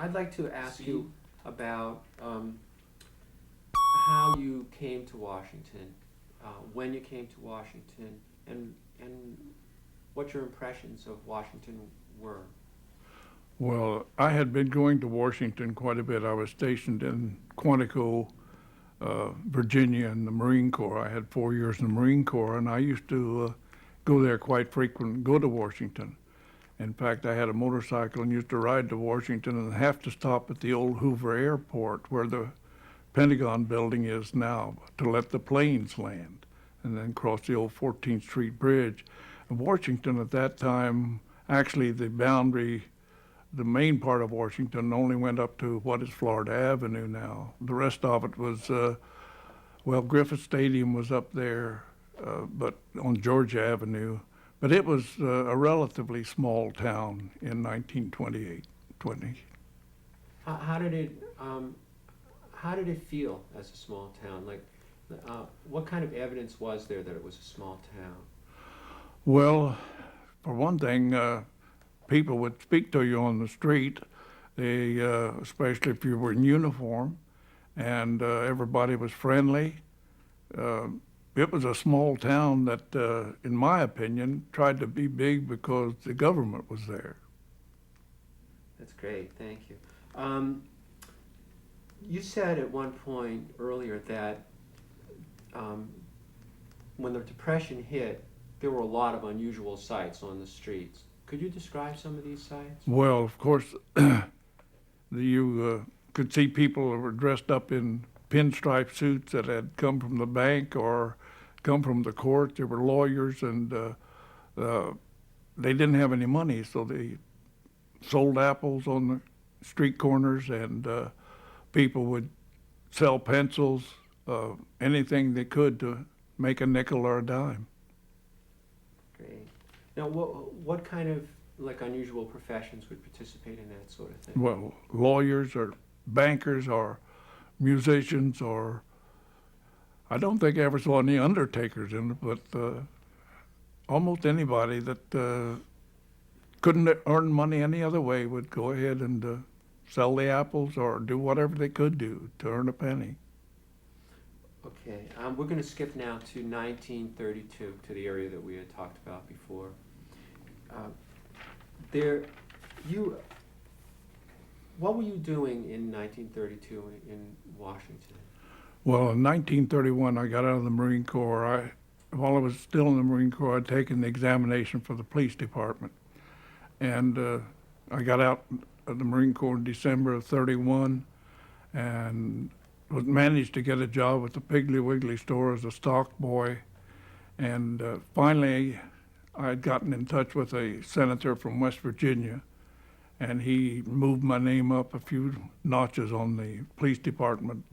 I'd like to ask you about how you came to Washington, when you came to Washington, and what your impressions of Washington were. Well, I had been going to Washington quite a bit. I was stationed in Quantico, Virginia in the Marine Corps. I had 4 years in the Marine Corps, and I used to go there quite frequent, go to Washington. In fact, I had a motorcycle and used to ride to Washington and have to stop at the old Hoover Airport where the Pentagon building is now to let the planes land and then cross the old 14th Street Bridge. And Washington at that time, actually the boundary, the main part of Washington only went up to what is Florida Avenue now. The rest of it was, well, Griffith Stadium was up there, but on Georgia Avenue. But it was a relatively small town in 1928, 20. How did it feel as a small town? Like, what kind of evidence was there that it was a small town? Well, for one thing, people would speak to you on the street, they, especially if you were in uniform, and everybody was friendly. It was a small town that, in my opinion, tried to be big because the government was there. That's great, thank you. You said at one point earlier that when the Depression hit, there were a lot of unusual sights on the streets. Could you describe some of these sights? Well, of course, you could see people that were dressed up in pinstripe suits that had come from the bank or come from the court. They were lawyers, and they didn't have any money, so they sold apples on the street corners, and people would sell pencils, anything they could to make a nickel or a dime. Great. Now, what kind of like unusual professions would participate in that sort of thing? Well, lawyers or bankers or musicians, or I don't think I ever saw any undertakers in it, but almost anybody that couldn't earn money any other way would go ahead and sell the apples or do whatever they could do to earn a penny. Okay, we're going to skip now to 1932, to the area that we had talked about before. What were you doing in 1932 in Washington? Well, in 1931, I got out of the Marine Corps. While I was still in the Marine Corps, I'd taken the examination for the police department. And I got out of the Marine Corps in December of 31 and managed to get a job at the Piggly Wiggly store as a stock boy. And finally, I had gotten in touch with a senator from West Virginia, and he moved my name up a few notches on the police department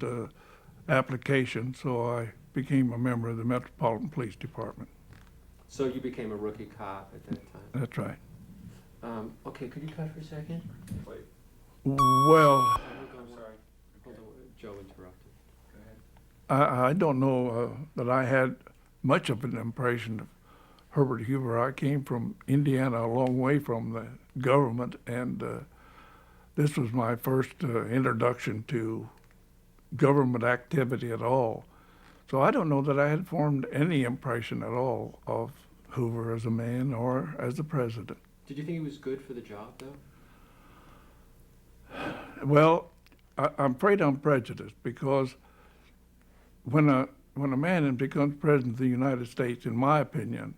application, so I became a member of the Metropolitan Police Department. So you became a rookie cop at that time? That's right. Okay, could you cut for a second? Wait, Well, I'm sorry. Hold on, Joe interrupted. Go ahead. I don't know that I had much of an impression of Herbert Hoover. I came from Indiana, a long way from the government, and this was my first introduction to government activity at all. So I don't know that I had formed any impression at all of Hoover as a man or as a president. Did you think he was good for the job, though? Well, I'm afraid I'm prejudiced because when a man becomes president of the United States, in my opinion,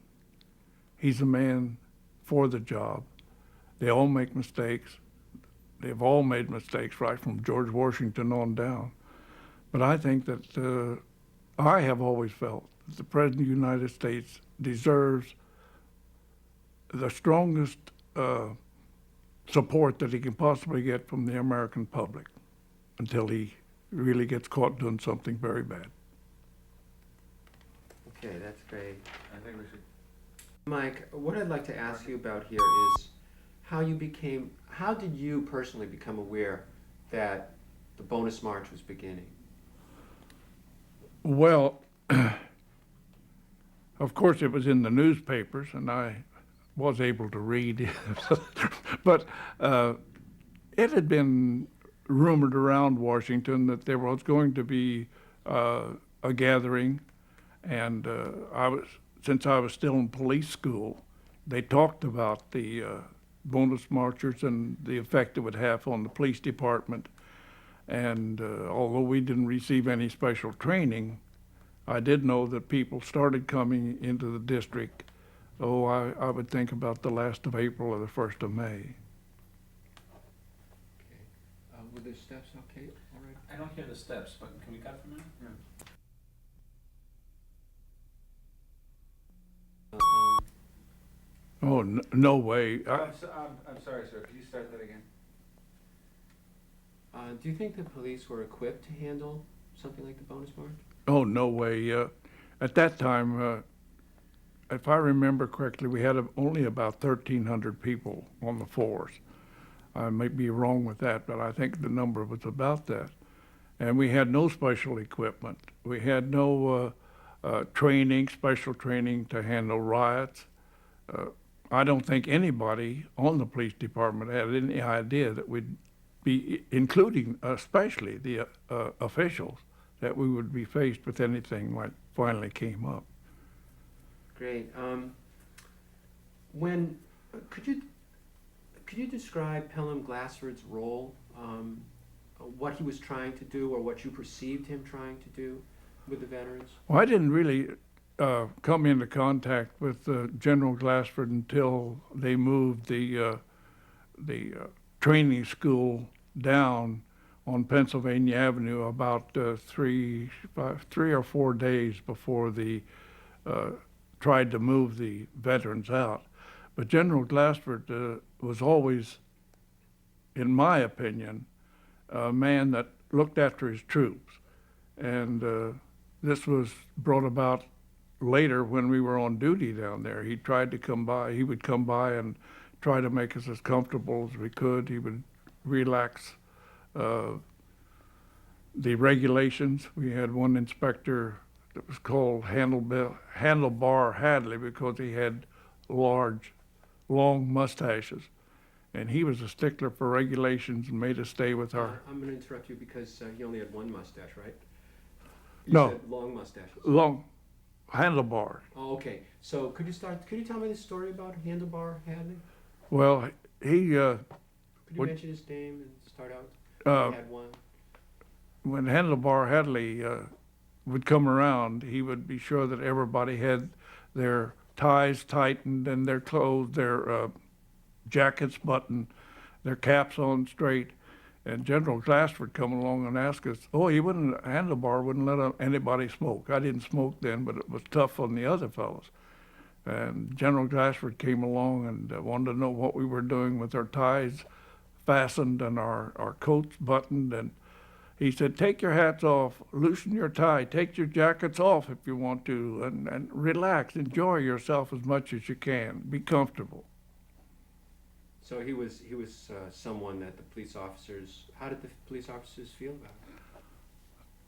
he's a man for the job. They all make mistakes. They've all made mistakes right from George Washington on down. But I think that I have always felt that the President of the United States deserves the strongest support that he can possibly get from the American public until he really gets caught doing something very bad. Okay, that's great. I think we should. Mike, what I'd like to ask you about here is how did you personally become aware that the bonus march was beginning? Well, of course it was in the newspapers, and I was able to read, but it had been rumored around Washington that there was going to be a gathering, and since I was still in police school, they talked about the bonus marchers and the effect it would have on the police department. And although we didn't receive any special training, I did know that people started coming into the district. Oh, I would think about the last of April or the 1st of May. Okay. Were the steps okay? All right. I don't hear the steps, but can we cut from there? Oh, no way. I'm sorry, sir. Could you start that again? Do you think the police were equipped to handle something like the bonus march? Oh, no way. At that time, if I remember correctly, we had only about 1,300 people on the force. I may be wrong with that, but I think the number was about that. And we had no special equipment. We had no special training to handle riots. I don't think anybody on the police department had any idea that we'd be, including especially the officials, that we would be faced with anything like finally came up. Great. Could you describe Pelham Glassford's role, what he was trying to do, or what you perceived him trying to do with the veterans? Well, I didn't really come into contact with General Glassford until they moved the training school down on Pennsylvania Avenue about 3 or 4 days before they tried to move the veterans out. But General Glassford was always, in my opinion, a man that looked after his troops. And this was brought about later when we were on duty down there. He tried to come by, he would come by and try to make us as comfortable as we could. He would relax the regulations. We had one inspector that was called Handlebar Hadley because he had large, long mustaches. And he was a stickler for regulations and made us stay with our... I'm going to interrupt you because he only had one mustache, right? You No. said long mustaches. Long handlebar. Oh, okay. So could you tell me the story about Handlebar Hadley? Well, he... Could you What- mention his name and start out? Uh, He had one. when Handlebar Hadley would come around, he would be sure that everybody had their ties tightened and their clothes, their jackets buttoned, their caps on straight. And General Glass would come along and ask us, Handlebar wouldn't let anybody smoke. I didn't smoke then, but it was tough on the other fellows. And General Glassford came along and wanted to know what we were doing with our ties fastened and our coats buttoned. And he said, take your hats off, loosen your tie, take your jackets off if you want to, and relax, enjoy yourself as much as you can, be comfortable. So he was someone that the police officers. How did the police officers feel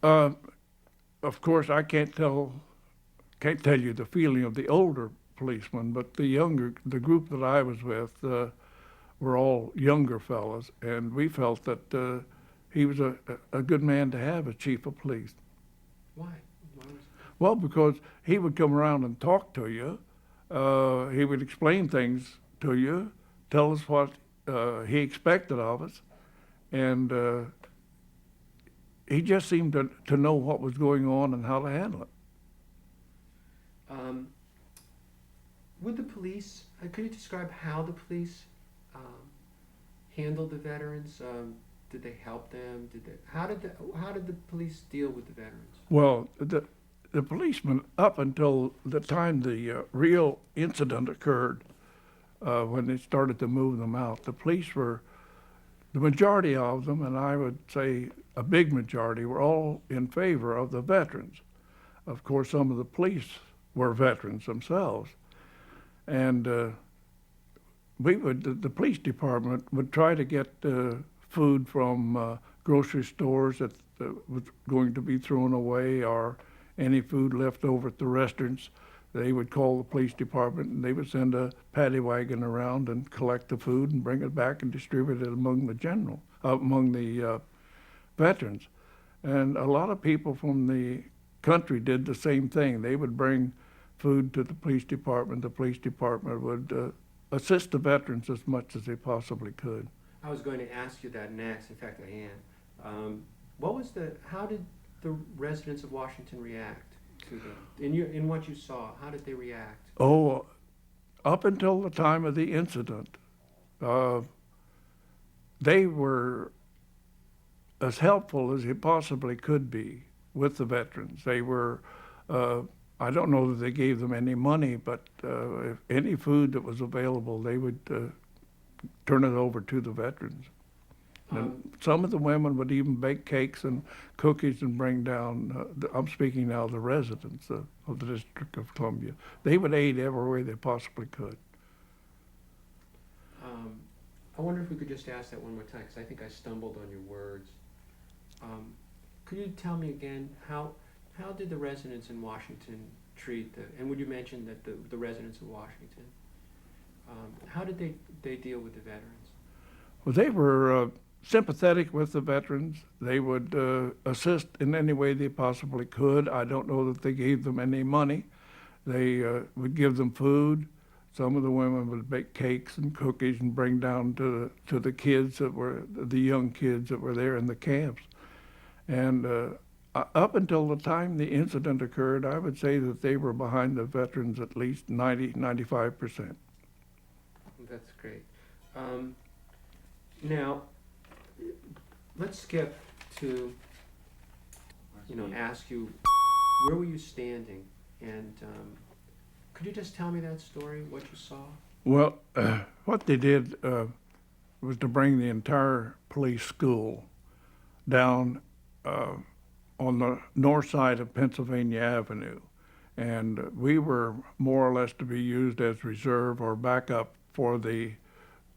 about it? Of course, I can't tell you the feeling of the older policemen, but the group that I was with were all younger fellas, and we felt that he was a good man to have as chief of police. Why? Why was Well, because he would come around and talk to you. He would explain things to you, tell us what he expected of us, and he just seemed to know what was going on and how to handle it. Would the police? Could you describe how the police handled the veterans? Did they help them? How did the police deal with the veterans? Well, the policemen, up until the time the real incident occurred, when they started to move them out, the police were, the majority of them, and I would say a big majority, were all in favor of the veterans. Of course, some of the police were veterans themselves. And the police department would try to get food from grocery stores that was going to be thrown away, or any food left over at the restaurants. they would call the police department, and they would send a paddy wagon around and collect the food and bring it back and distribute it among the veterans. And a lot of people from the country did the same thing. They would bring food to the police department. The police department would assist the veterans as much as they possibly could. I was going to ask you that next. In fact, I am. How did the residents of Washington react to in what you saw? How did they react? Oh, up until the time of the incident, they were as helpful as they possibly could be with the veterans. They were, I don't know that they gave them any money, but if any food that was available, they would turn it over to the veterans. And some of the women would even bake cakes and cookies and bring down, I'm speaking now of the residents of the District of Columbia. They would aid every way they possibly could. I wonder if we could just ask that one more time, because I think I stumbled on your words. Could you tell me again, how did the residents in Washington treat and would you mention that the residents of Washington, how did they deal with the veterans? Well, they were sympathetic with the veterans. They would assist in any way they possibly could. I don't know that they gave them any money. They would give them food. Some of the women would bake cakes and cookies and bring down to the kids that were, the young kids that were there in the camps. And up until the time the incident occurred, I would say that they were behind the veterans at least 95%. That's great. Now, let's skip to, ask you, where were you standing? And could you just tell me that story, what you saw? Well, what they did was to bring the entire police school down on the north side of Pennsylvania Avenue. And we were more or less to be used as reserve or backup for the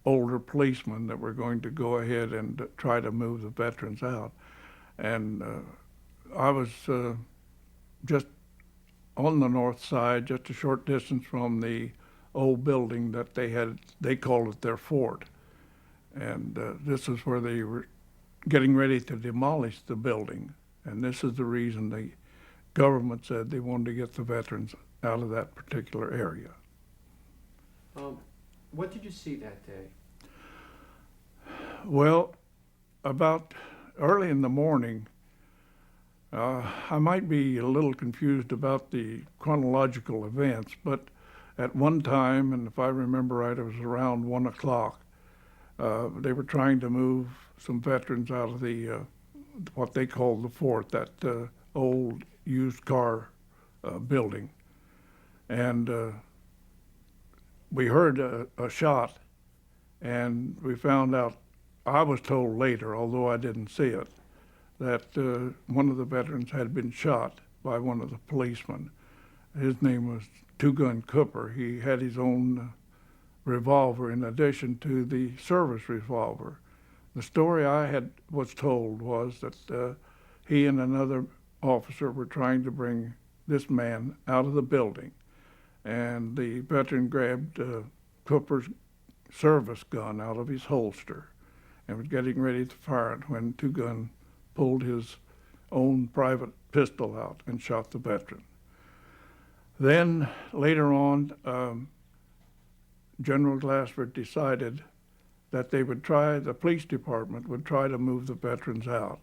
older policemen that were going to go ahead and try to move the veterans out. And I was just on the north side, just a short distance from the old building that they called it their fort. And this is where they were getting ready to demolish the building. And this is the reason the government said they wanted to get the veterans out of that particular area. What did you see that day? Well, about early in the morning, I might be a little confused about the chronological events, but at one time, and if I remember right, it was around 1 o'clock, they were trying to move some veterans out of the, what they called the fort, that old used car building. And we heard a shot, and we found out, I was told later, although I didn't see it, that one of the veterans had been shot by one of the policemen. His name was Two-Gun Cooper. He had his own revolver in addition to the service revolver. The story I was told was that he and another officer were trying to bring this man out of the building, and the veteran grabbed Cooper's service gun out of his holster and was getting ready to fire it when Two-Gun pulled his own private pistol out and shot the veteran. Then later on, General Glassford decided that the police department would try to move the veterans out.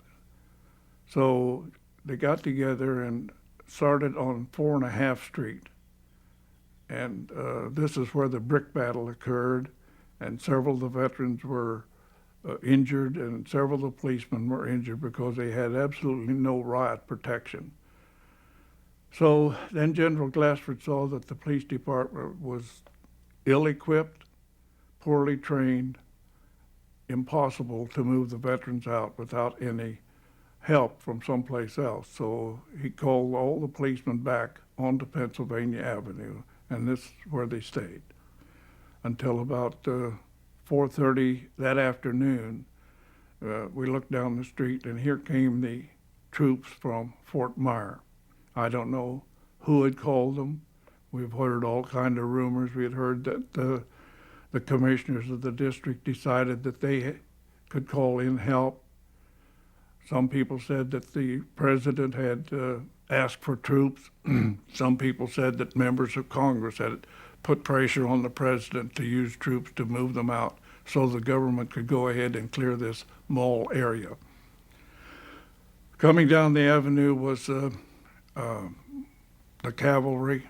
So they got together and started on 4.5 Street. And this is where the brick battle occurred, and several of the veterans were injured, and several of the policemen were injured because they had absolutely no riot protection. So then General Glassford saw that the police department was ill-equipped, poorly trained, impossible to move the veterans out without any help from someplace else. So he called all the policemen back onto Pennsylvania Avenue, and this is where they stayed until about 4:30 that afternoon. We looked down the street, and here came the troops from Fort Myer. I don't know who had called them, We've heard all kind of rumors. We had heard that the commissioners of the district decided that they could call in help. Some people said that the president had asked for troops. Some people said that members of Congress had put pressure on the president to use troops to move them out so the government could go ahead and clear this mall area. Coming down the avenue was the cavalry,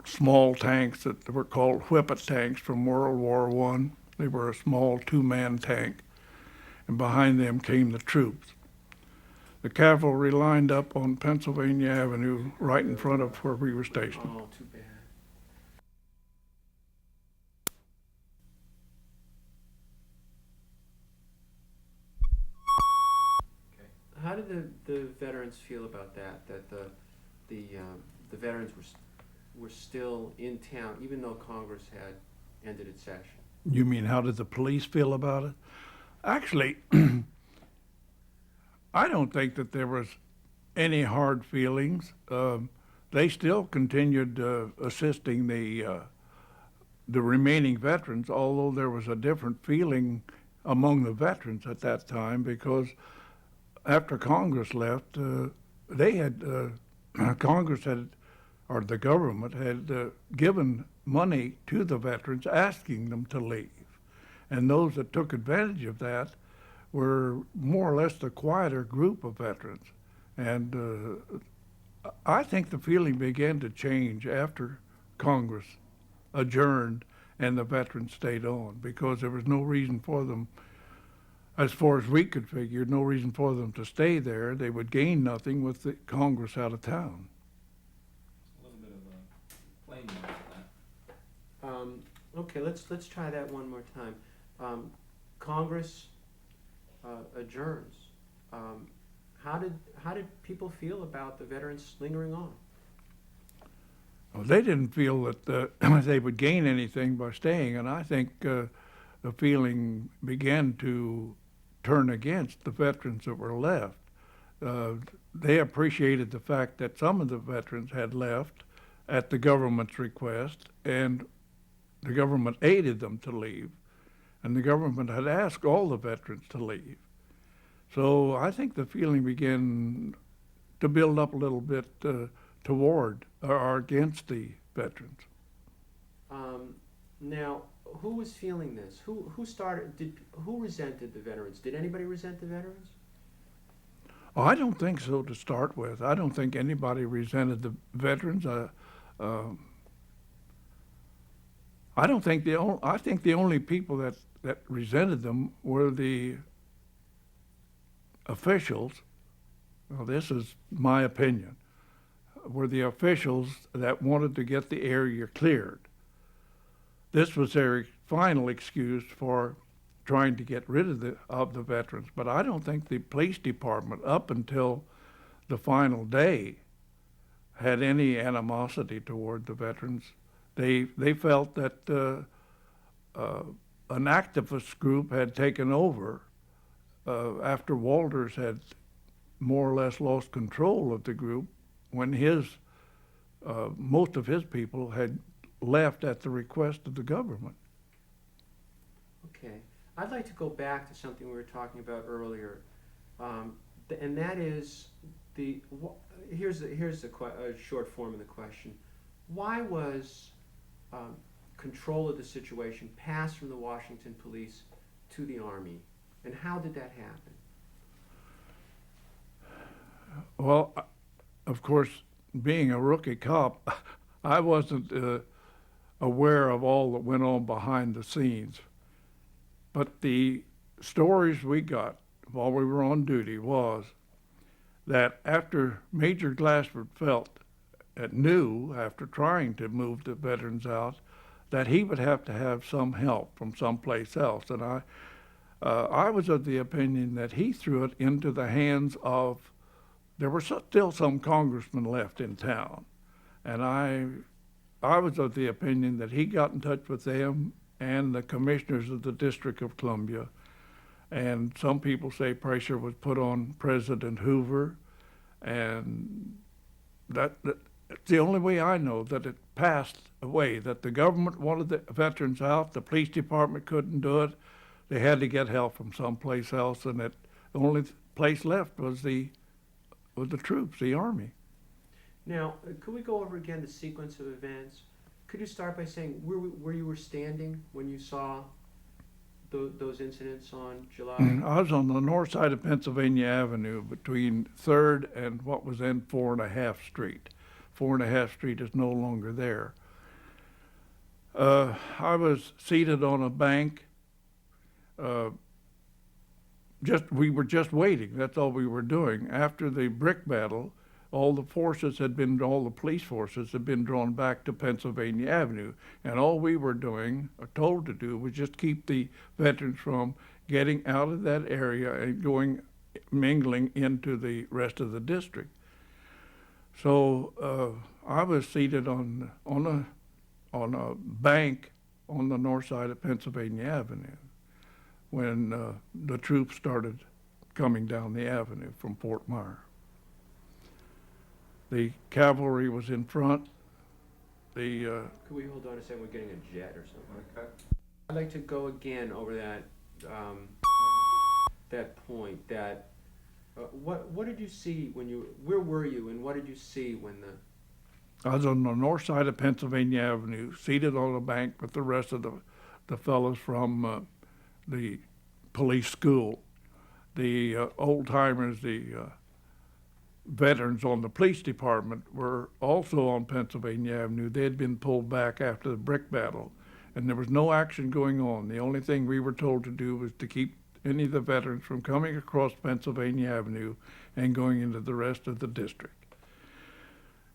small tanks that were called whippet tanks from World War I. They were a small two-man tank, and behind them came the troops. The cavalry lined up on Pennsylvania Avenue right in front of where we were stationed. Oh, too bad. How did the veterans feel about that? That the veterans were still in town, even though Congress had ended its session? You mean how did the police feel about it? Actually, I don't think that there was any hard feelings. They still continued assisting the remaining veterans, although there was a different feeling among the veterans at that time because after Congress left, they had Congress had, or the government had given money to the veterans, asking them to leave, and those that took advantage of that were more or less the quieter group of veterans. And I think the feeling began to change after Congress adjourned and the veterans stayed on because there was no reason for them, as far as we could figure, no reason for them to stay there. They would gain nothing with the Congress out of town. A little bit of a plain note on that. Okay, let's try that one more time. Congress adjourns. How did people feel about the veterans lingering on? Well, they didn't feel that they would gain anything by staying, and I think the feeling began to turn against the veterans that were left. They appreciated the fact that some of the veterans had left at the government's request, and the government aided them to leave, and the government had asked all the veterans to leave. So I think the feeling began to build up a little bit toward or against the veterans. Now, who was feeling this? Who resented the veterans? Did anybody resent the veterans? Oh, I don't think so to start with. I don't think anybody resented the veterans. I don't think I think the only people that resented them were the officials. Well, this is my opinion. Were the officials that wanted to get the area cleared. This was their final excuse for trying to get rid of the veterans. But I don't think the police department, up until the final day, had any animosity toward the veterans. They felt that an activist group had taken over after Walters had more or less lost control of the group when most of his people had left at the request of the government. Okay, I'd like to go back to something we were talking about earlier, and that is here's the short form of the question: why was control of the situation passed from the Washington police to the Army, and how did that happen? Well, of course, being a rookie cop, I wasn't aware of all that went on behind the scenes. But the stories we got while we were on duty was that after Major Glassford knew, after trying to move the veterans out, that he would have to have some help from someplace else. And I was of the opinion that he threw it into the hands of, there were still some congressmen left in town. And I was of the opinion that he got in touch with them and the commissioners of the District of Columbia. And some people say pressure was put on President Hoover, and that the only way I know that it passed away, that the government wanted the veterans out, the police department couldn't do it. They had to get help from someplace else, and the only place left was the troops, the Army. Now, could we go over again the sequence of events? Could you start by saying where you were standing when you saw those incidents on July? I was on the north side of Pennsylvania Avenue between 3rd and what was then 4.5 Street. 4.5 Street is no longer there. I was seated on a bank. We were just waiting. That's all we were doing. After the brick battle, all the police forces had been drawn back to Pennsylvania Avenue, and all we were doing, or told to do, was just keep the veterans from getting out of that area and mingling into the rest of the district. So I was seated on a bank on the north side of Pennsylvania Avenue when the troops started coming down the avenue from Fort Myer. The cavalry was in front. Could we hold on a second? We're getting a jet or something. Okay. I'd like to go again over that that point. What did you see where were you, and what did you see when I was on the north side of Pennsylvania Avenue, seated on a bank with the rest of the fellows from the police school. The old-timers, the veterans on the police department were also on Pennsylvania Avenue. They had been pulled back after the brick battle, and there was no action going on. The only thing we were told to do was to keep any of the veterans from coming across Pennsylvania Avenue and going into the rest of the district.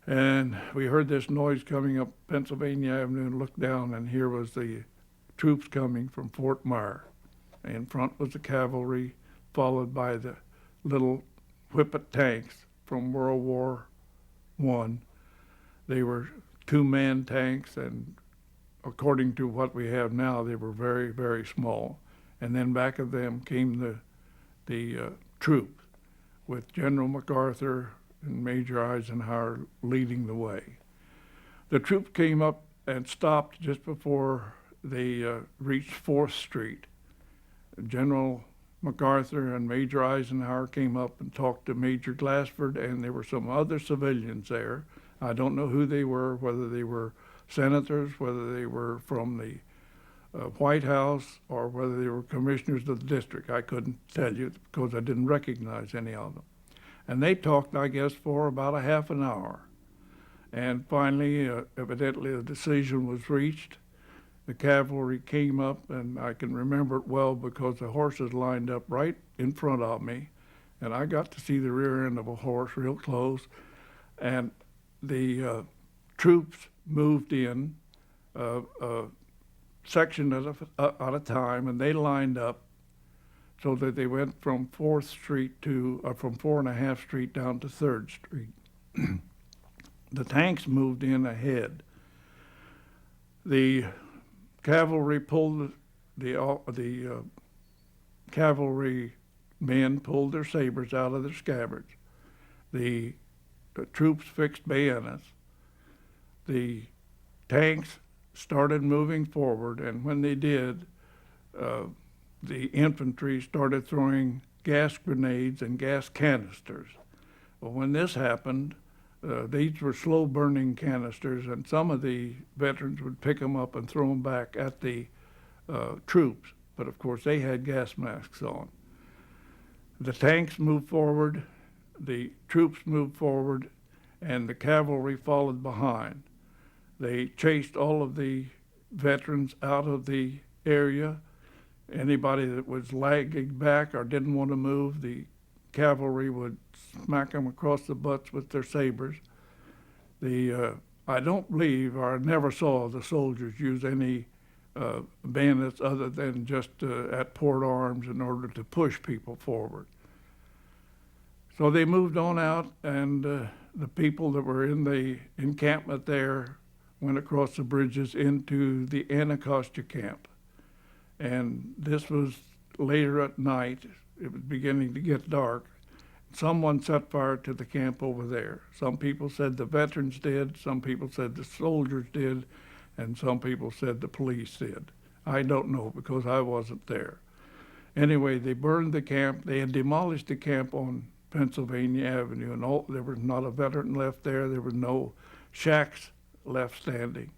And we heard this noise coming up Pennsylvania Avenue and looked down, and here was the troops coming from Fort Myer. In front was the cavalry, followed by the little whippet tanks from World War I. They were two-man tanks, and according to what we have now, they were very, very small. And then back of them came the troops, with General MacArthur and Major Eisenhower leading the way. The troops came up and stopped just before they reached 4th Street. General MacArthur and Major Eisenhower came up and talked to Major Glassford, and there were some other civilians there. I don't know who they were, whether they were senators, whether they were from the White House, or whether they were commissioners of the district. I couldn't tell you because I didn't recognize any of them. And they talked, I guess, for about a half an hour. And finally, evidently, a decision was reached. The cavalry came up, and I can remember it well because the horses lined up right in front of me, and I got to see the rear end of a horse real close. And the troops moved in a section at a time, and they lined up so that they went from 4th Street from 4.5 Street down to 3rd Street. The tanks moved in ahead. The cavalry pulled the cavalry men pulled their sabers out of their scabbards. The troops fixed bayonets. The tanks started moving forward, and when they did, the infantry started throwing gas grenades and gas canisters. Well, when this happened, these were slow-burning canisters, and some of the veterans would pick them up and throw them back at the troops. But of course, they had gas masks on. The tanks moved forward, the troops moved forward, and the cavalry followed behind. They chased all of the veterans out of the area. Anybody that was lagging back or didn't want to move, the cavalry would smack them across the butts with their sabers. I don't believe, or I never saw the soldiers use any bayonets other than just at port arms in order to push people forward. So they moved on out, and the people that were in the encampment there went across the bridges into the Anacostia camp. And this was later at night. It was beginning to get dark. someone set fire to the camp over there. Some people said the veterans did, some people said the soldiers did, and some people said the police did. I don't know because I wasn't there. Anyway, they burned the camp. They had demolished the camp on Pennsylvania Avenue, and there was not a veteran left there. There were no shacks left standing.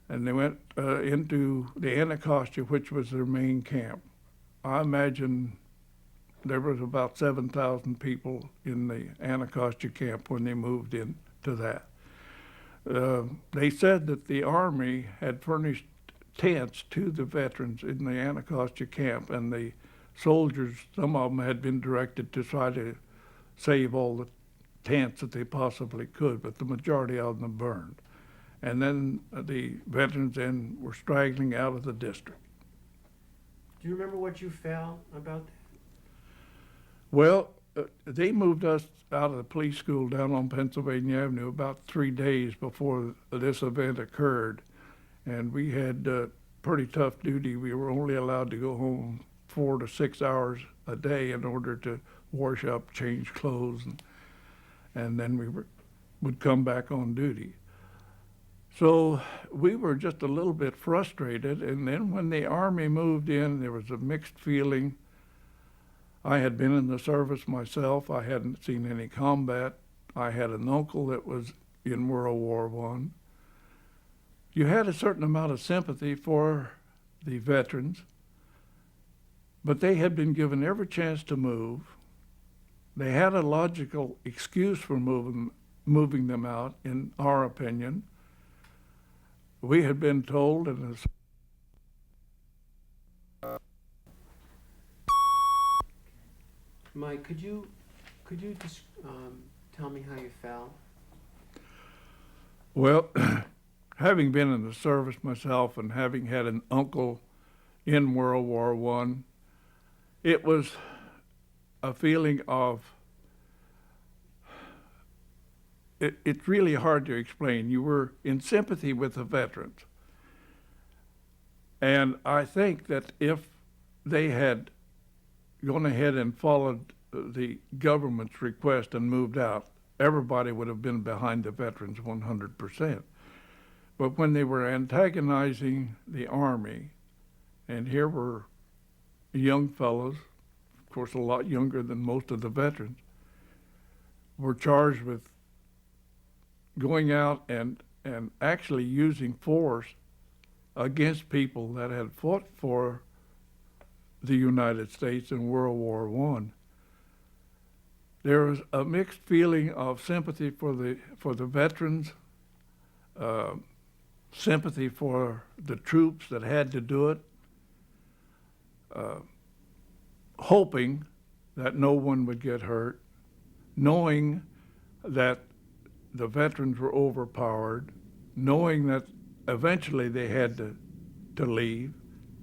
And they went into the Anacostia, which was their main camp. I imagine there was about 7,000 people in the Anacostia camp when they moved into that. They said that the Army had furnished tents to the veterans in the Anacostia camp, and the soldiers, some of them had been directed to try to save all the tents that they possibly could, but the majority of them burned. And then the veterans then were straggling out of the district. Do you remember what you felt about that? Well, they moved us out of the police school down on Pennsylvania Avenue about 3 days before this event occurred. And we had pretty tough duty. We were only allowed to go home 4 to 6 hours a day in order to wash up, change clothes, and then we would come back on duty. So we were just a little bit frustrated, and then when the Army moved in, there was a mixed feeling. I had been in the service myself. I hadn't seen any combat. I had an uncle that was in World War I. You had a certain amount of sympathy for the veterans, but they had been given every chance to move. They had a logical excuse for moving them out, in our opinion. We had been told, and Mike, could you just tell me how you felt? well, having been in the service myself and having had an uncle in World War I, it was a feeling of, it's really hard to explain. You were in sympathy with the veterans. And I think that if they had gone ahead and followed the government's request and moved out, everybody would have been behind the veterans 100%. But when they were antagonizing the Army, and here were young fellows, of course a lot younger than most of the veterans, were charged with going out and actually using force against people that had fought for the United States in World War I. There was a mixed feeling of sympathy for the veterans, sympathy for the troops that had to do it, hoping that no one would get hurt, knowing that the veterans were overpowered, knowing that eventually they had to leave,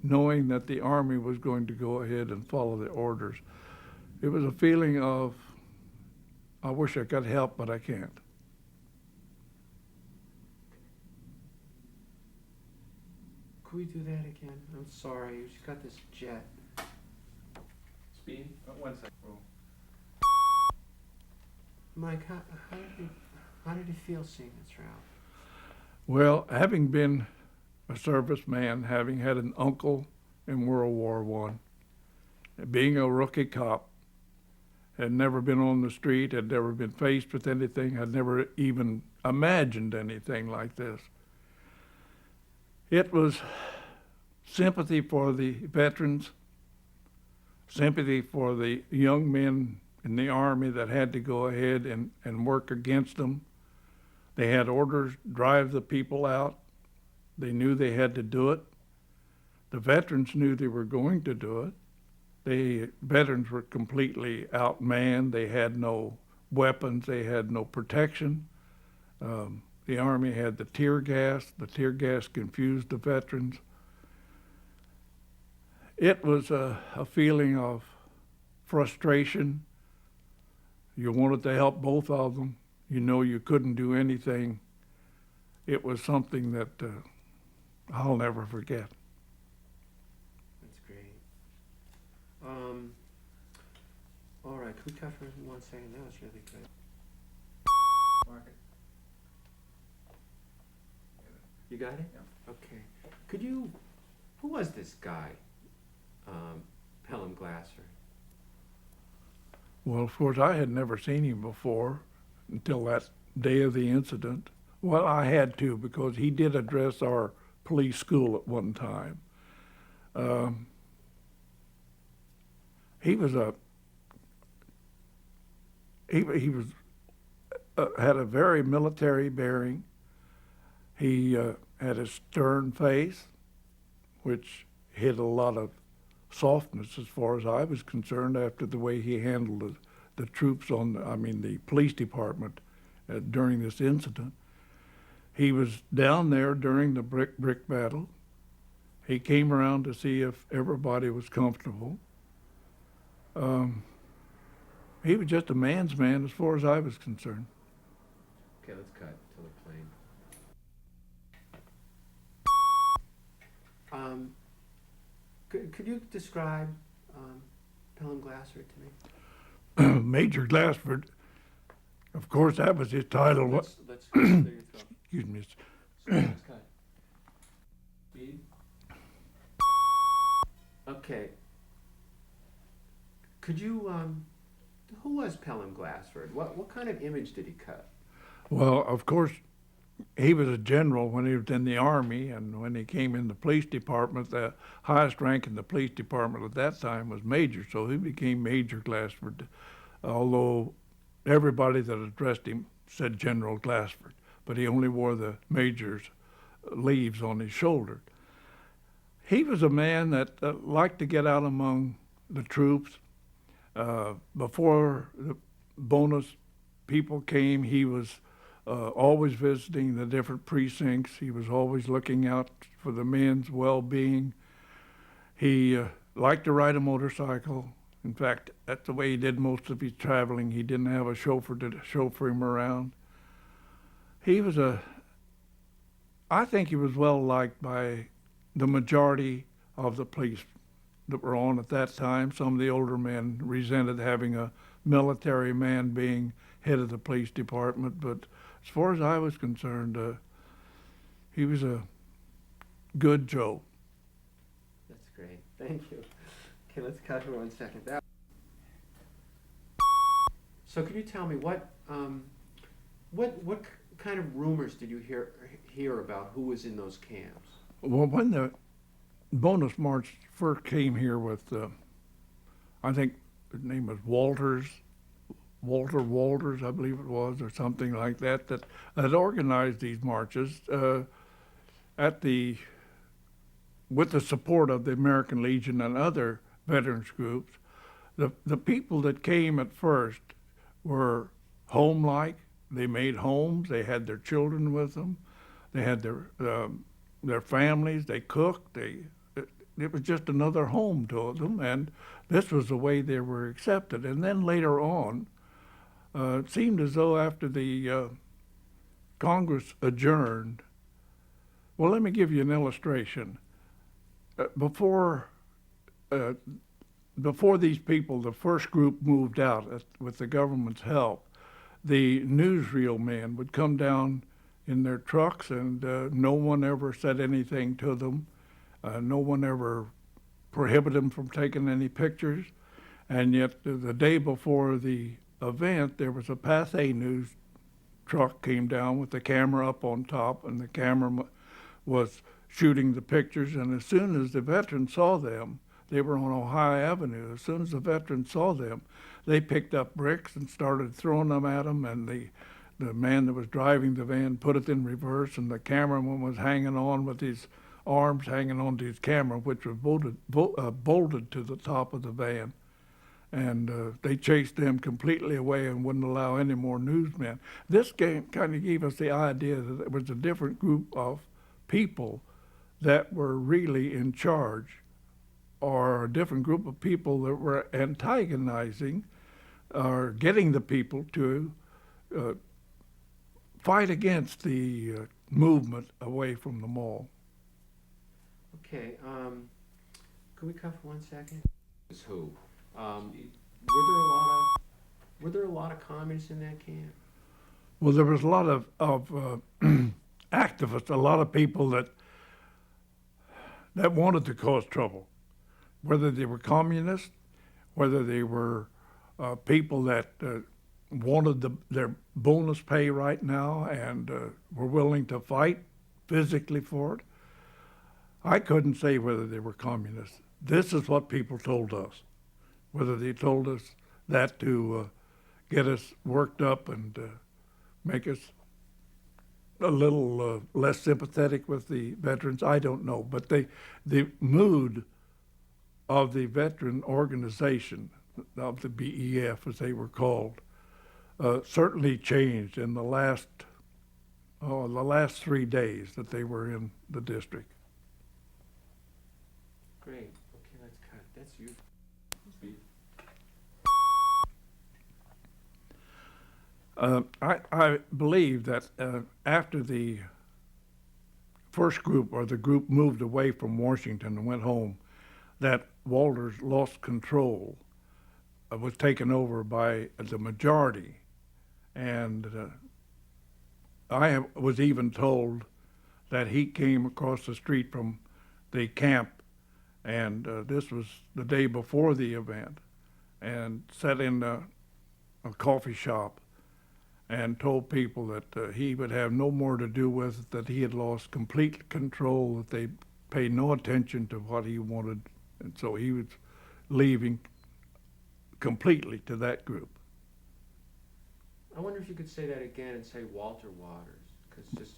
knowing that the Army was going to go ahead and follow the orders. It was a feeling of, I wish I could help, but I can't. Could we do that again? I'm sorry, you just got this jet. Speed? 1 second. Roll. Mike, how did it feel seeing this route? Well, having been a serviceman, having had an uncle in World War I, being a rookie cop, had never been on the street, had never been faced with anything, had never even imagined anything like this. It was sympathy for the veterans, sympathy for the young men in the Army that had to go ahead and work against them. They had orders, drive the people out. They knew they had to do it. The veterans knew they were going to do it. The veterans were completely outmanned. They had no weapons. They had no protection. The Army had the tear gas. The tear gas confused the veterans. It was a feeling of frustration. You wanted to help both of them. You know you couldn't do anything. It was something that I'll never forget. That's great. All right, could we cut for 1 second? That was really good. Mark it. You got it? Yeah. Okay. Could you, who was this guy, Pelham Glasser? Well, of course, I had never seen him before until that day of the incident. Well, I had to because he did address our police school at one time. He was had a very military bearing. He had a stern face, which hid a lot of softness as far as I was concerned after the way he handled the troops the police department during this incident. He was down there during the brick battle. He came around to see if everybody was comfortable. He was just a man's man as far as I was concerned. Okay, let's cut to the plane. Could you describe Pelham Glasser to me? Major Glassford, of course, that was his title. Let's clear your throat. Excuse me. Let's cut. Speed. Okay. Could you, who was Pelham Glassford? What kind of image did he cut? Well, of course, he was a general when he was in the Army, and when he came in the police department, the highest rank in the police department at that time was Major, so he became Major Glassford, although everybody that addressed him said General Glassford, but he only wore the Major's leaves on his shoulder. He was a man that liked to get out among the troops. Before the bonus people came, he was always visiting the different precincts. He was always looking out for the men's well-being. He liked to ride a motorcycle. In fact, that's the way he did most of his traveling. He didn't have a chauffeur to chauffeur him around. I think he was well liked by the majority of the police that were on at that time. Some of the older men resented having a military man being head of the police department, but as far as I was concerned, he was a good Joe. That's great. Thank you. Okay, let's cut for 1 second. So can you tell me what kind of rumors did you hear about who was in those camps? Well, when the bonus march first came here with, I think his name was Walter Walters, I believe it was, or something like that, that had organized these marches with the support of the American Legion and other veterans groups. The people that came at first were home-like. They made homes. They had their children with them. They had their families. They cooked. It was just another home to them, and this was the way they were accepted. And then later on, it seemed as though after the Congress adjourned, well, let me give you an illustration. Before these people, the first group moved out with the government's help, the newsreel men would come down in their trucks, and no one ever said anything to them. No one ever prohibited them from taking any pictures. And yet the day before the event, there was a Pathé News truck came down with the camera up on top, and the camera was shooting the pictures. And as soon as the veterans saw them, they were on Ohio Avenue. As soon as the veterans saw them, they picked up bricks and started throwing them at them. And the man that was driving the van put it in reverse, and the cameraman was hanging on with his arms hanging onto his camera, which was bolted to the top of the van. And they chased them completely away and wouldn't allow any more newsmen. This kind of gave us the idea that there was a different group of people that were really in charge, or a different group of people that were antagonizing or getting the people to fight against the movement away from the mall. Okay, can we cut for 1 second? Is who? were there a lot of communists in that camp? Well, there was a lot of activists, a lot of people that wanted to cause trouble, whether they were communists, whether they were people that wanted their bonus pay right now and were willing to fight physically for it. I couldn't say whether they were communists. This is what people told us. Whether they told us that to get us worked up and make us a little less sympathetic with the veterans, I don't know. But the mood of the veteran organization, of the BEF as they were called, certainly changed in the last 3 days that they were in the district. Great, okay, let's cut, that's you. Speed. I believe that after the first group, or the group moved away from Washington and went home, that Walters lost control, was taken over by the majority. And was even told that he came across the street from the camp, and this was the day before the event, and sat in a coffee shop and told people that he would have no more to do with it, that he had lost complete control, that they paid no attention to what he wanted, and so he was leaving completely to that group. I wonder if you could say that again and say Walter Waters, because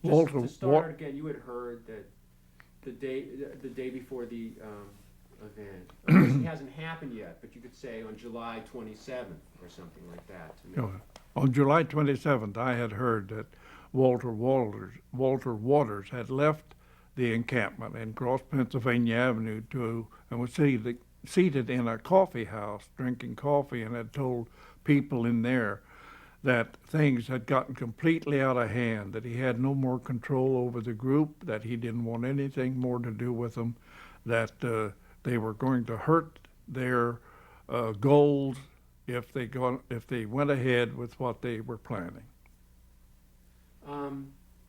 Walter to start out again, you had heard that the day before the event, I guess it hasn't happened yet, but you could say on July 27th or something like that to me. No, on July 27th, I had heard that Walter Waters had left the encampment and crossed Pennsylvania Avenue and was seated in a coffee house drinking coffee, and had told people in there that things had gotten completely out of hand, that he had no more control over the group, that he didn't want anything more to do with them, that they were going to hurt their goals if they went ahead with what they were planning.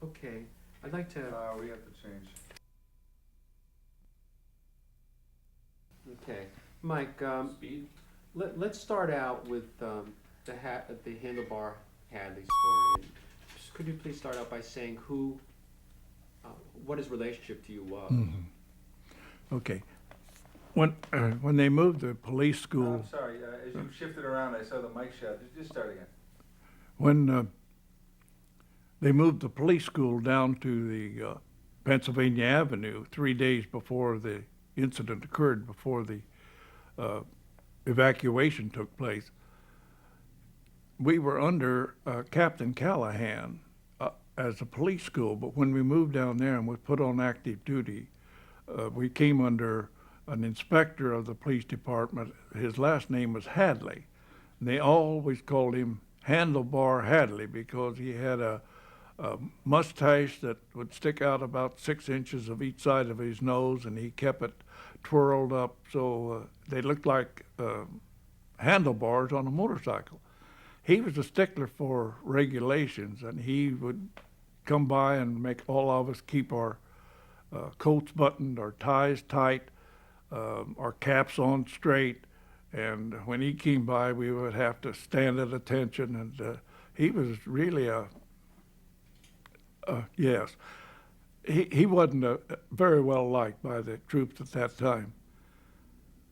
Okay, I'd like to. We have to change. Okay, Mike. Speed. Let's start out with the handlebar Hadley story. Could you please start out by saying what his relationship to you was? Mm-hmm. Okay. When they moved the police school, I'm sorry, as you shifted around, I saw the mic shut. Just start again. when they moved the police school down to the Pennsylvania Avenue 3 days before the incident occurred, before the evacuation took place, we were under Captain Callahan as a police school, but when we moved down there and was put on active duty, we came under an inspector of the police department. His last name was Hadley. And they always called him Handlebar Hadley because he had a mustache that would stick out about 6 inches of each side of his nose, and he kept it twirled up so they looked like handlebars on a motorcycle. He was a stickler for regulations, and he would come by and make all of us keep our coats buttoned, our ties tight, our caps on straight. And when he came by, we would have to stand at attention. And he was really yes. He wasn't very well liked by the troops at that time.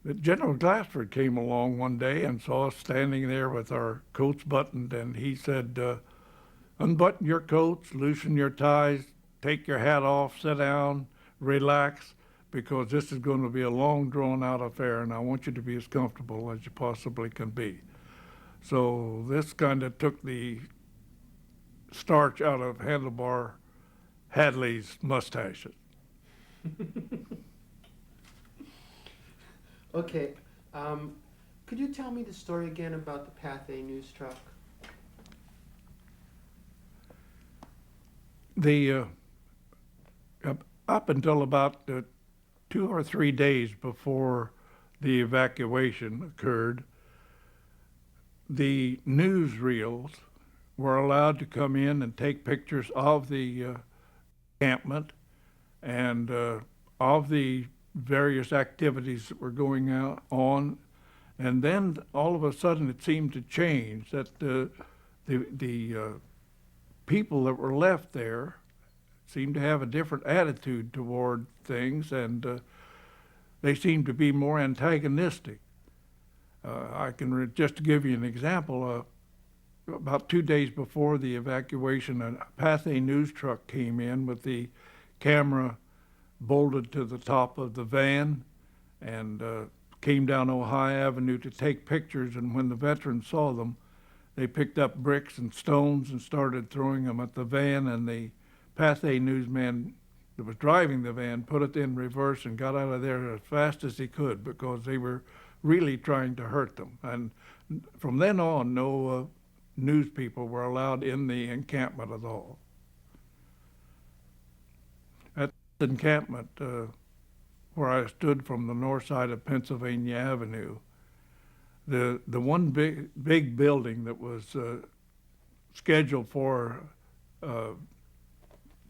But General Glassford came along one day and saw us standing there with our coats buttoned, and he said, unbutton your coats, loosen your ties, take your hat off, sit down, relax, because this is going to be a long, drawn-out affair, and I want you to be as comfortable as you possibly can be. So this kind of took the starch out of Handlebar Hadley's mustaches. Okay, could you tell me the story again about the Pathé news truck? Up until about 2 or 3 days before the evacuation occurred, the newsreels were allowed to come in and take pictures of the encampment and of the various activities that were going on. And then all of a sudden it seemed to change, that the people that were left there seemed to have a different attitude toward things, and they seemed to be more antagonistic. I can just to give you an example, about 2 days before the evacuation, a Pathé news truck came in with the camera bolted to the top of the van and came down Ohio Avenue to take pictures. And when the veterans saw them, they picked up bricks and stones and started throwing them at the van, and the Pathé newsman that was driving the van put it in reverse and got out of there as fast as he could, because they were really trying to hurt them. And from then on, no news people were allowed in the encampment at all. At the encampment, where I stood from the north side of Pennsylvania Avenue, the one big building that was scheduled for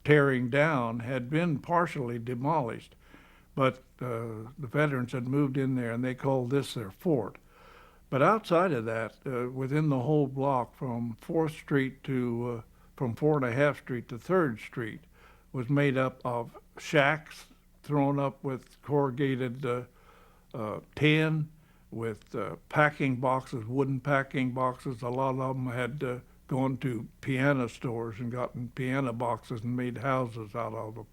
tearing down had been partially demolished, but the veterans had moved in there, and they called this their fort. But outside of that, within the whole block from 4th Street to, from 4.5 Street to 3rd Street, was made up of shacks thrown up with corrugated tin, with packing boxes, wooden packing boxes. A lot of them had gone to piano stores and gotten piano boxes and made houses out of them.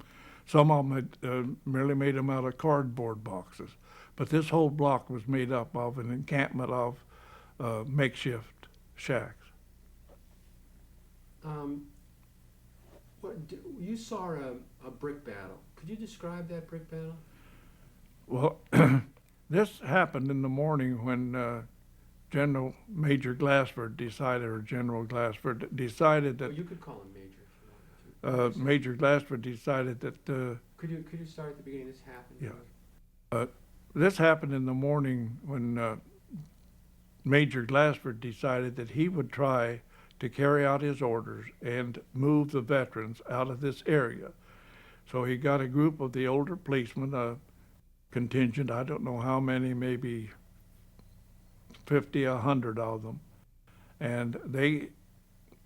Some of them had merely made them out of cardboard boxes. But this whole block was made up of an encampment of makeshift shacks. You saw a brick battle. Could you describe that brick battle? Well, this happened in the morning when Major Glassford decided that You could call him Major if you wanted to. Major Glassford decided that Could you start at the beginning? This happened. Yeah. This happened in the morning when Major Glassford decided that he would try to carry out his orders and move the veterans out of this area. So he got a group of the older policemen, a contingent, I don't know how many, maybe 50, 100 of them, and they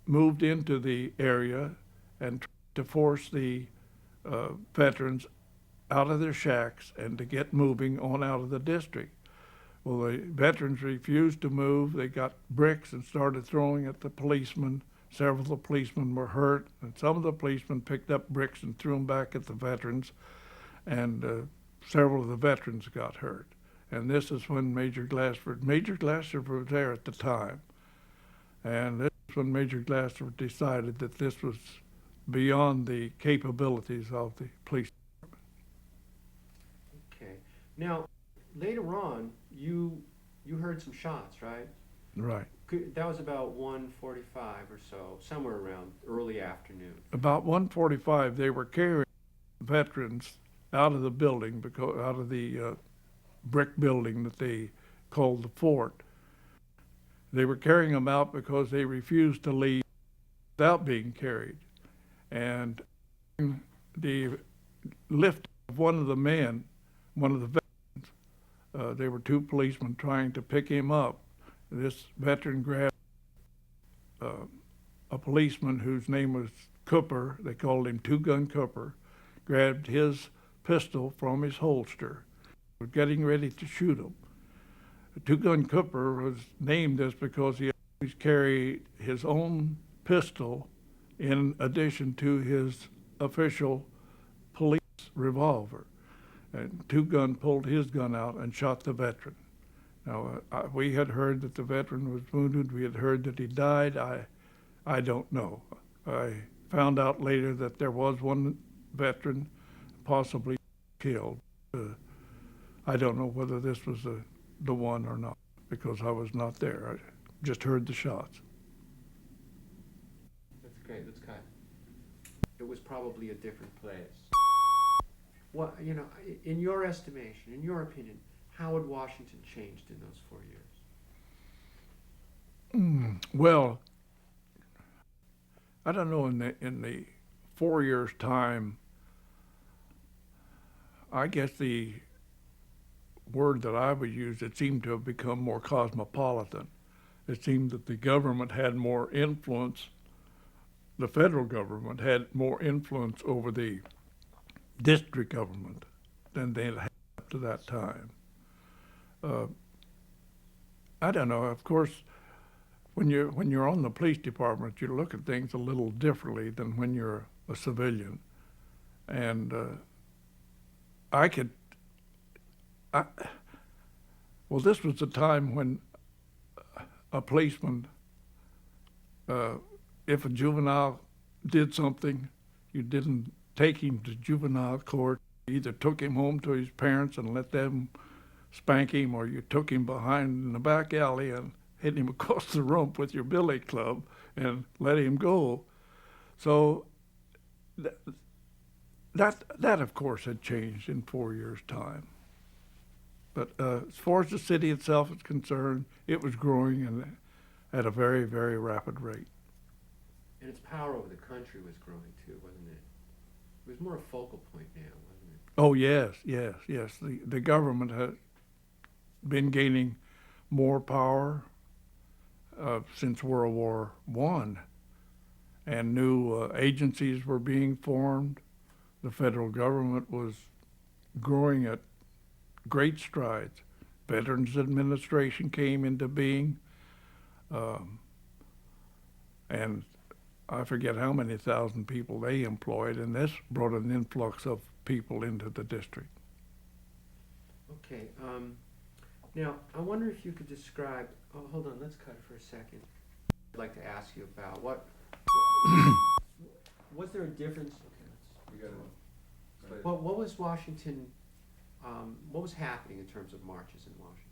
moved into the area and tried to force the veterans out of their shacks and to get moving on out of the district. Well, the veterans refused to move. They got bricks and started throwing at the policemen. Several of the policemen were hurt, and some of the policemen picked up bricks and threw them back at the veterans, and several of the veterans got hurt. And this is when Major Glassford was there at the time, and this is when Major Glassford decided that this was beyond the capabilities of the police. Okay. Now, later on, you heard some shots, right? Right. That was about 1:45 or so, somewhere around early afternoon. About 1:45, they were carrying veterans out of the building, out of the brick building that they called the fort. They were carrying them out because they refused to leave without being carried. And the lift of one of the veterans, there were two policemen trying to pick him up. This veteran grabbed a policeman whose name was Cooper, they called him Two-Gun Cooper, grabbed his pistol from his holster, was getting ready to shoot him. Two-Gun Cooper was named this because he always carried his own pistol in addition to his official police revolver. And Two-Gun pulled his gun out and shot the veteran. Now, we had heard that the veteran was wounded. We had heard that he died. I don't know. I found out later that there was one veteran possibly killed. I don't know whether this was the one or not, because I was not there. I just heard the shots. That's great. That's kind. It was probably a different place. What, in your estimation, in your opinion, how had Washington changed in those 4 years? Well, I don't know, in the 4 years' time, I guess the word that I would use, it seemed to have become more cosmopolitan. It seemed that the government had more influence, the federal government had more influence over the district government than they had up to that time. Uh, I don't know, of course, when you're on the police department, you look at things a little differently than when you're a civilian. And I could, I, well, this was the time when a policeman, if a juvenile did something, you didn't take him to juvenile court. You either took him home to his parents and let them spank him, or you took him behind in the back alley and hit him across the rump with your billy club and let him go. So that of course had changed in 4 years' time. But as far as the city itself is concerned, it was growing and at a very, very rapid rate. And its power over the country was growing too, wasn't it? It was more a focal point now, wasn't it? Oh yes, yes, yes. The government had been gaining more power since World War I, and new agencies were being formed. The federal government was growing at great strides. Veterans Administration came into being, and I forget how many thousand people they employed, and this brought an influx of people into the district. Okay, now I wonder if you could describe, oh, hold on, let's cut it for a second. I'd like to ask you about was there a difference? Okay, We got it. what was Washington, what was happening in terms of marches in Washington?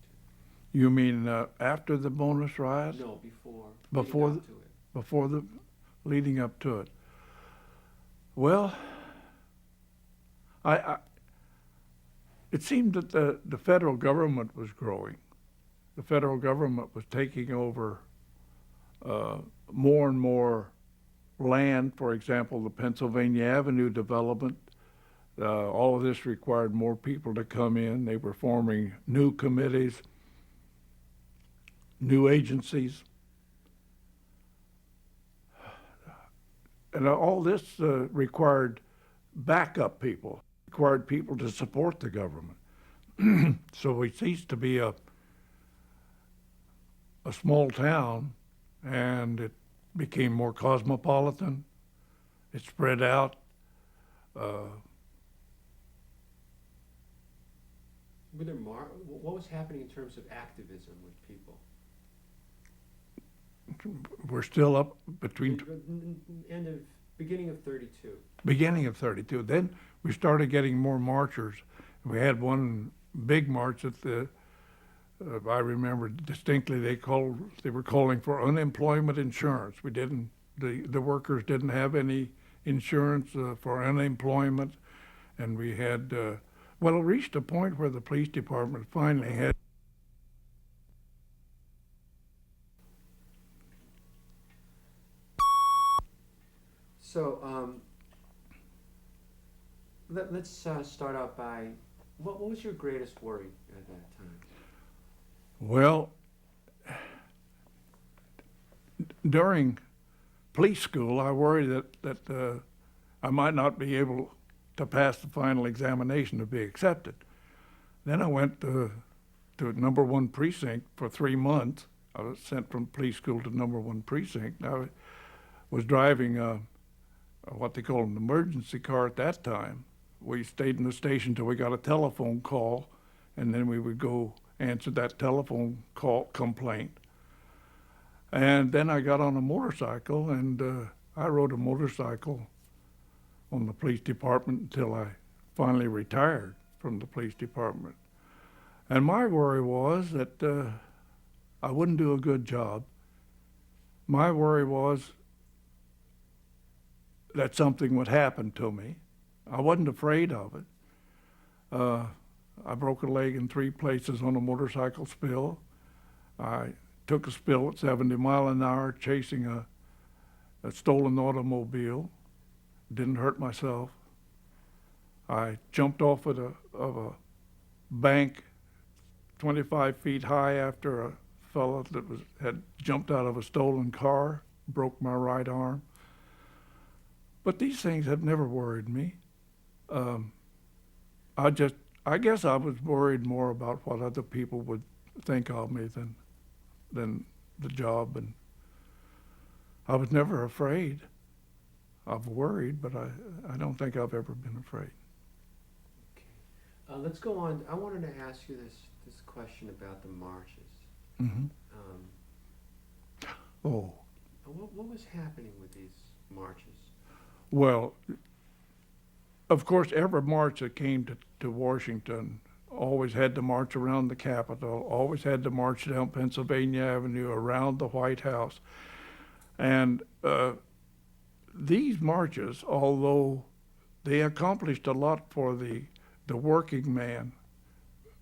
You mean after the bonus riot? No, before. Before leading up to it. Before the leading up to it. Well, it seemed that the federal government was growing. The federal government was taking over more and more land. For example, the Pennsylvania Avenue development. All of this required more people to come in. They were forming new committees, new agencies. And all this required backup people, required people to support the government. So we ceased to be a small town, and it became more cosmopolitan. It spread out. Were there what was happening in terms of activism with people? We're still up between Beginning of 32. beginning of 32. Then we started getting more marchers. We had one big march at the, I remember distinctly, they were calling for unemployment insurance. The workers didn't have any insurance for unemployment, and we had, well, it reached a point where the police department finally had. So let's start out by, what was your greatest worry at that time? Well, during police school, I worried that I might not be able to pass the final examination to be accepted. Then I went to number 1 precinct for 3 months. I was sent from police school to number 1 precinct. I was driving what they call an emergency car at that time. We stayed in the station till we got a telephone call, and then we would go answer that telephone call complaint. And then I got on a motorcycle, and I rode a motorcycle on the police department until I finally retired from the police department. And my worry was that I wouldn't do a good job. My worry was that something would happen to me. I wasn't afraid of it. I broke a leg in 3 places on a motorcycle spill. I took a spill at 70 mile an hour chasing a stolen automobile. Didn't hurt myself. I jumped off of a bank 25 feet high after a fellow that had jumped out of a stolen car, broke my right arm. But these things have never worried me. I guess I was worried more about what other people would think of me than the job, and I was never afraid. I've worried, but I don't think I've ever been afraid. Okay. Let's go on. I wanted to ask you this question about the marches. Mm-hmm. Oh, What was happening with these marches? well, of course, every march that came to Washington always had to march around the Capitol, always had to march down Pennsylvania Avenue, around the White House. And these marches, although they accomplished a lot for the working man,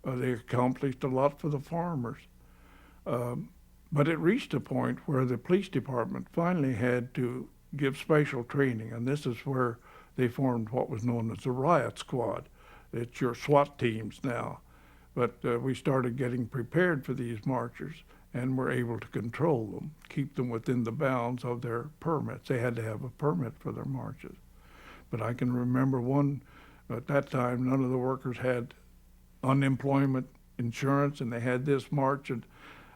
they accomplished a lot for the farmers. But it reached a point where the police department finally had to give special training, and this is where they formed what was known as the riot squad. It's your SWAT teams now. But we started getting prepared for these marchers, and were able to control them, keep them within the bounds of their permits. They had to have a permit for their marches. But I can remember one, at that time, none of the workers had unemployment insurance, and they had this march,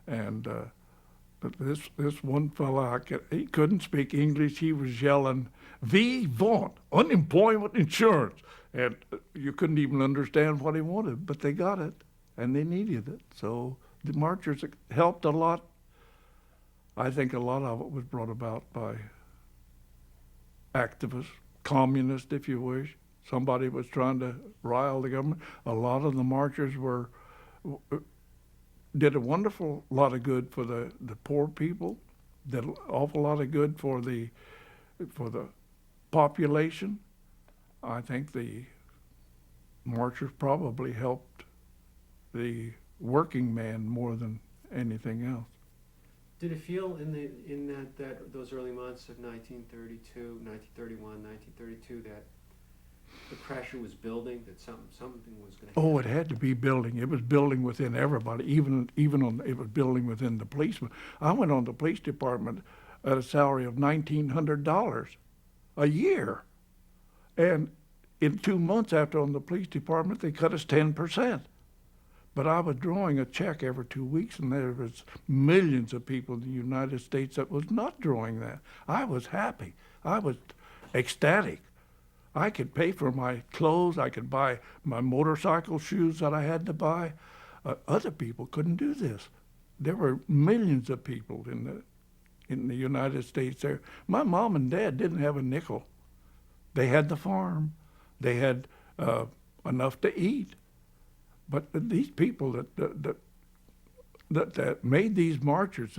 and but this one fella, he couldn't speak English. He was yelling, "We want unemployment insurance," and you couldn't even understand what he wanted. But they got it, and they needed it. So the marchers helped a lot. I think a lot of it was brought about by activists, communists, if you wish. Somebody was trying to rile the government. A lot of the marchers did a wonderful lot of good for the poor people, did an awful lot of good for the population. I think the marchers probably helped the working man more than anything else. Did it feel in those early months of 1932, 1931, 1932 that the pressure was building, that something was going to happen? Oh, it had to be building. It was building within everybody, it was building within the policemen. I went on the police department at a salary of $1,900 a year, and in 2 months after on the police department, they cut us 10%. But I was drawing a check every 2 weeks, and there was millions of people in the United States that was not drawing that. I was happy. I was ecstatic. I could pay for my clothes. I could buy my motorcycle shoes that I had to buy. Other people couldn't do this. There were millions of people in the United States there. My mom and dad didn't have a nickel. They had the farm. They had enough to eat. But these people that made these marches,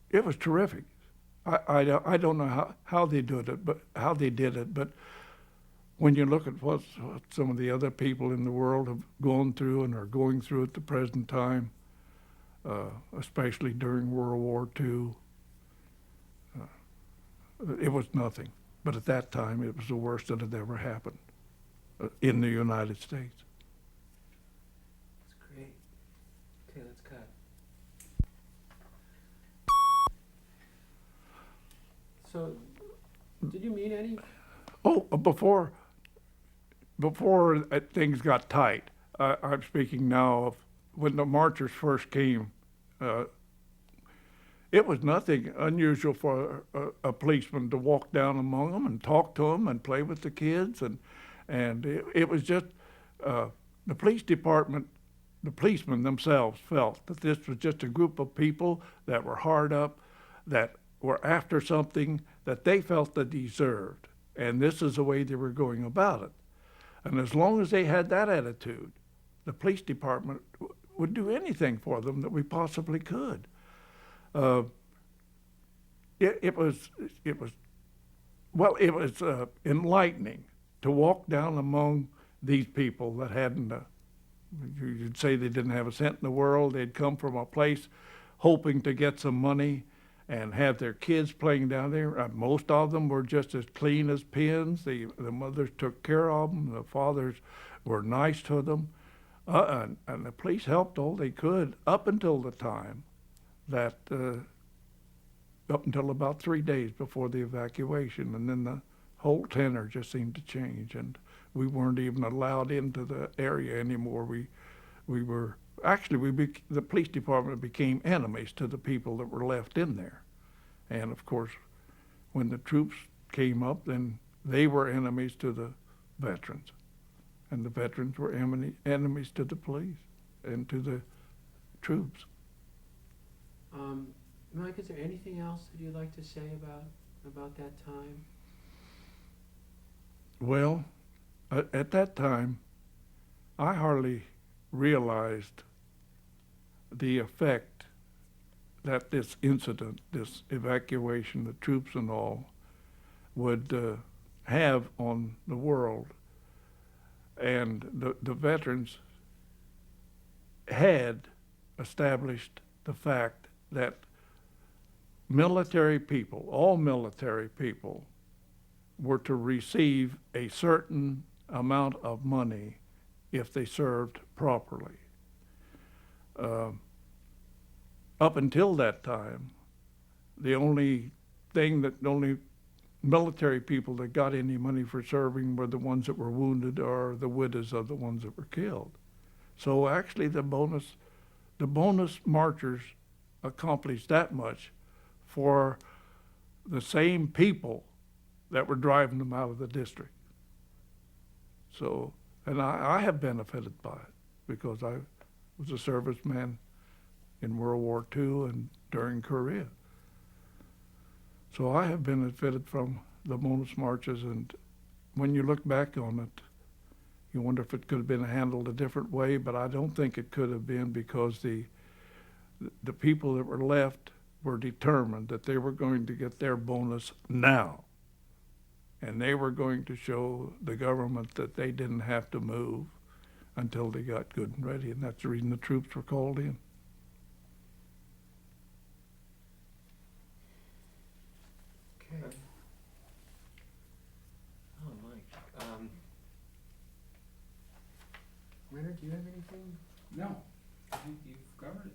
it was terrific. I don't know how they did it, but when you look at what some of the other people in the world have gone through and are going through at the present time, especially during World War II, it was nothing. But at that time, it was the worst that had ever happened in the United States. That's great. Okay, let's cut. So, did you meet any? Oh, before things got tight, I'm speaking now of when the marchers first came. It was nothing unusual for a policeman to walk down among them and talk to them and play with the kids, and it was just the police department, the policemen themselves felt that this was just a group of people that were hard up, that were after something that they felt they deserved, and this is the way they were going about it. And as long as they had that attitude, the police department would do anything for them that we possibly could. It was enlightening to walk down among these people that hadn't, you'd say they didn't have a cent in the world. They'd come from a place hoping to get some money and have their kids playing down there. Most of them were just as clean as pins. The mothers took care of them. The fathers were nice to them. And the police helped all they could up until the time that, up until about 3 days before the evacuation. And then the whole tenor just seemed to change. And we weren't even allowed into the area anymore. We were, actually, the police department became enemies to the people that were left in there. And of course, when the troops came up, then they were enemies to the veterans. And the veterans were enemies to the police and to the troops. Mike, is there anything else that you'd like to say about that time? Well, at that time, I hardly realized the effect that this incident, this evacuation, the troops and all, would have on the world. And the veterans had established the fact that military people, all military people, were to receive a certain amount of money if they served properly. Up until that time, the only military people that got any money for serving were the ones that were wounded or the widows of the ones that were killed. So actually the bonus marchers accomplished that much for the same people that were driving them out of the district. So, and I have benefited by it because I was a serviceman in World War II and during Korea. So I have benefited from the bonus marches, and when you look back on it, you wonder if it could have been handled a different way, but I don't think it could have been, because the people that were left were determined that they were going to get their bonus now. And they were going to show the government that they didn't have to move until they got good and ready, and that's the reason the troops were called in. Okay. Oh, Mike. Leonard, do you have anything? No, I think you've covered it.